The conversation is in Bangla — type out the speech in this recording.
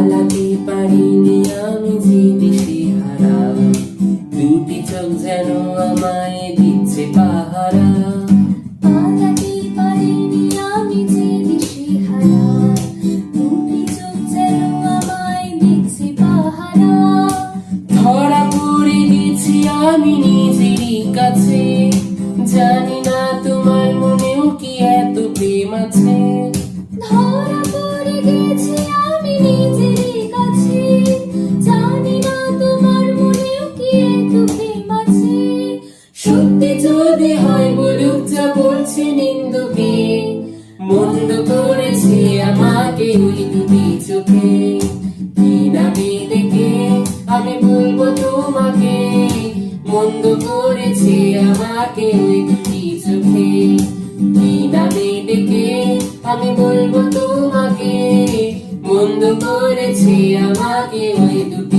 পালাতে পারিনি আমি যে দিশেহারা, দুটি চোখ যেন আমায় দিচ্ছে পাহারা। পালাতে পারিনি আমি যে দিশেহারা, দুটি চোখ যেন আমায় দিচ্ছে পাহারা। ধরা পড়ে গেছি আমি নিজেরই কাছে, জানি না তোমার মনেও কি এত প্রেম আছে। ধরা পড়ে গেছি আমি নিজেরই কাছে, জানি না তোমার মনেও কি এত প্রেম আছে। সত্যি যদি হয় বলুক যা বলছে নিন্দুকে, মন্দ করেছে আমাকে ওই দুটি চোখে। কি নামে ডেকে আমি বলবো তোমাকে, মন্দ করেছে আমাকে ওই দুটি চোখে। কি নামে ডেকে আমি বলবো তোমাকে, মন্দ করেছে আমাকে ওই দুটি